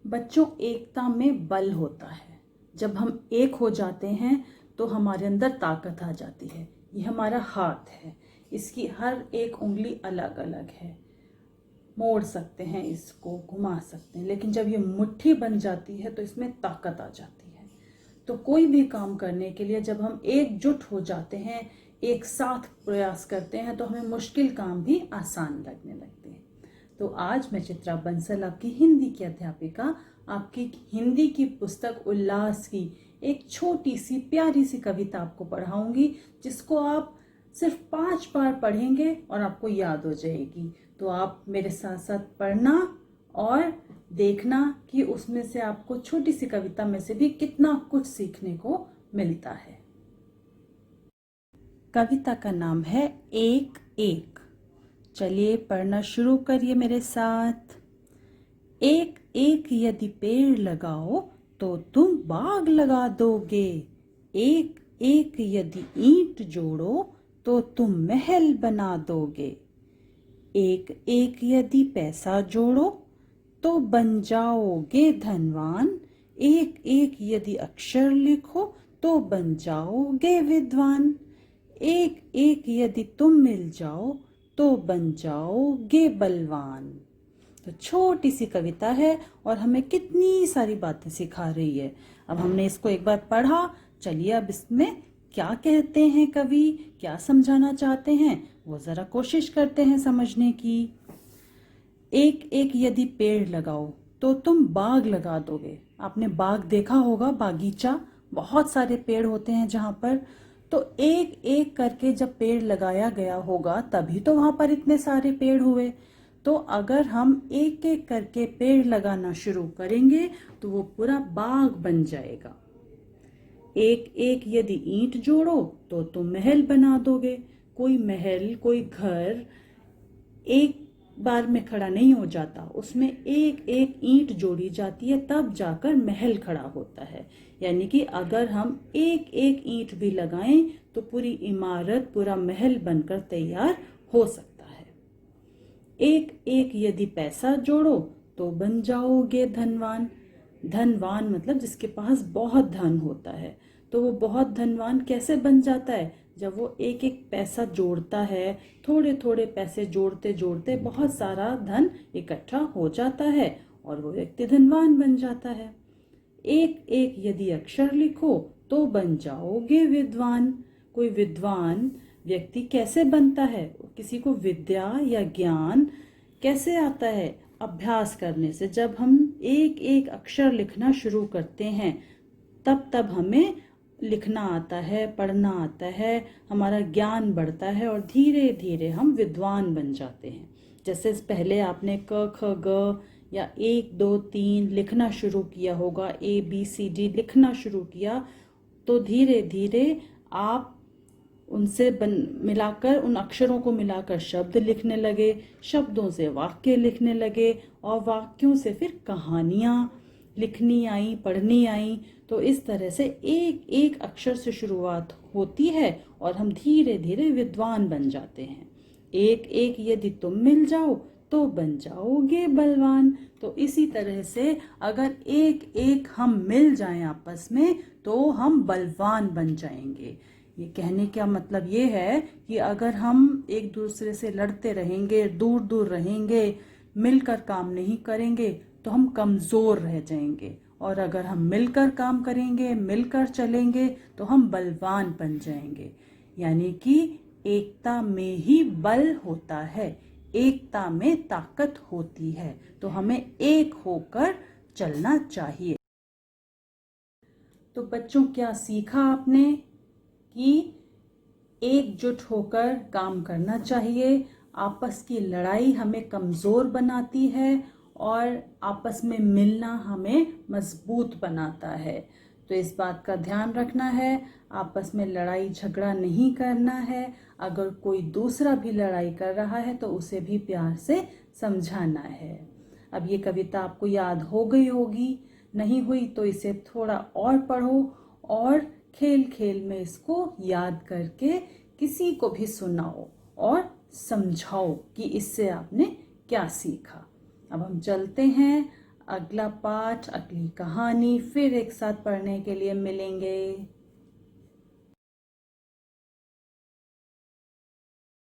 बच्चों, एकता में बल होता है। जब हम एक हो जाते हैं तो हमारे अंदर ताकत आ जाती है। ये हमारा हाथ है, इसकी हर एक उंगली अलग अलग है, मोड़ सकते हैं, इसको घुमा सकते हैं, लेकिन जब ये मुट्ठी बन जाती है तो इसमें ताकत आ जाती है। तो कोई भी काम करने के लिए जब हम एकजुट हो जाते हैं, एक साथ प्रयास करते हैं, तो हमें मुश्किल काम भी आसान लगने लगते हैं। तो आज मैं चित्रा बंसल, आपकी हिंदी की अध्यापिका, आपकी हिंदी की पुस्तक उल्लास की एक छोटी सी प्यारी सी कविता आपको पढ़ाऊंगी, जिसको आप सिर्फ 5 बार पढ़ेंगे और आपको याद हो जाएगी। तो आप मेरे साथ साथ पढ़ना और देखना कि उसमें से आपको छोटी सी कविता में से भी कितना कुछ सीखने को मिलता है। कविता का नाम है एक एक। चलिए पढ़ना शुरू करिए मेरे साथ। एक एक यदि पेड़ लगाओ तो तुम बाग लगा दोगे। एक एक यदि ईंट जोड़ो तो तुम महल बना दोगे। एक एक यदि पैसा जोड़ो तो बन जाओगे धनवान। एक एक यदि अक्षर लिखो तो बन जाओगे विद्वान। एक एक यदि तुम मिल जाओ तो बन जाओगे बलवान। तो छोटी सी कविता है और हमें कितनी सारी बातें सिखा रही है। अब हमने इसको एक बार पढ़ा, चलिए अब इसमें क्या कहते हैं कवि, क्या समझाना चाहते हैं, वो जरा कोशिश करते हैं समझने की। एक एक यदि पेड़ लगाओ तो तुम बाग लगा दोगे। आपने बाग देखा होगा, बागीचा, बहुत सारे पेड़ होते हैं जहां पर। तो एक एक करके जब पेड़ लगाया गया होगा तभी तो वहां पर इतने सारे पेड़ हुए। तो अगर हम एक एक करके पेड़ लगाना शुरू करेंगे तो वो पूरा बाग बन जाएगा। एक एक यदि ईंट जोड़ो तो तुम महल बना दोगे। कोई महल, कोई घर एक बार में खड़ा नहीं हो जाता, उसमें एक एक ईंट जोड़ी जाती है, तब जाकर महल खड़ा होता है। यानी कि अगर हम एक एक ईंट भी लगाएं तो पूरी इमारत, पूरा महल बनकर तैयार हो सकता है। एक एक यदि पैसा जोड़ो तो बन जाओगे धनवान। धनवान मतलब जिसके पास बहुत धन होता है। तो वो बहुत धनवान कैसे बन जाता है? जब वो एक एक पैसा जोड़ता है, थोड़े थोड़े पैसे जोड़ते जोड़ते बहुत सारा धन इकट्ठा हो जाता है और वो व्यक्ति धनवान बन जाता है। एक एक यदि अक्षर लिखो तो बन जाओगे विद्वान। कोई विद्वान व्यक्ति कैसे बनता है? किसी को विद्या या ज्ञान कैसे आता है? अभ्यास करने से। जब हम एक एक अक्षर लिखना शुरू करते हैं तब हमें लिखना आता है, पढ़ना आता है, हमारा ज्ञान बढ़ता है और धीरे धीरे हम विद्वान बन जाते हैं। जैसे पहले आपने क ख ग या 1 2 3 लिखना शुरू किया होगा, ABCD लिखना शुरू किया, तो धीरे धीरे आप उनसे मिलाकर, उन अक्षरों को मिलाकर शब्द लिखने लगे, शब्दों से वाक्य लिखने लगे और वाक्यों से फिर कहानियाँ लिखनी आई, पढ़नी आई। तो इस तरह से एक एक अक्षर से शुरुआत होती है और हम धीरे धीरे विद्वान बन जाते हैं। एक एक यदि तुम मिल जाओ तो बन जाओगे बलवान। तो इसी तरह से अगर एक एक हम मिल जाएं आपस में तो हम बलवान बन जाएंगे। ये कहने का मतलब ये है कि अगर हम एक दूसरे से लड़ते रहेंगे, दूर दूर रहेंगे, मिलकर काम नहीं करेंगे तो हम कमजोर रह जाएंगे, और अगर हम मिलकर काम करेंगे, मिलकर चलेंगे तो हम बलवान बन जाएंगे। यानी कि एकता में ही बल होता है, एकता में ताकत होती है। तो हमें एक होकर चलना चाहिए। तो बच्चों, क्या सीखा आपने कि एकजुट होकर काम करना चाहिए। आपस की लड़ाई हमें कमज़ोर बनाती है और आपस में मिलना हमें मजबूत बनाता है। तो इस बात का ध्यान रखना है, आपस में लड़ाई झगड़ा नहीं करना है। अगर कोई दूसरा भी लड़ाई कर रहा है तो उसे भी प्यार से समझाना है। अब ये कविता आपको याद हो गई होगी, नहीं हुई तो इसे थोड़ा और पढ़ो और खेल खेल में इसको याद करके किसी को भी सुनाओ और समझाओ कि इससे आपने क्या सीखा। अब हम चलते हैं अगला पाठ, अगली कहानी फिर एक साथ पढ़ने के लिए मिलेंगे।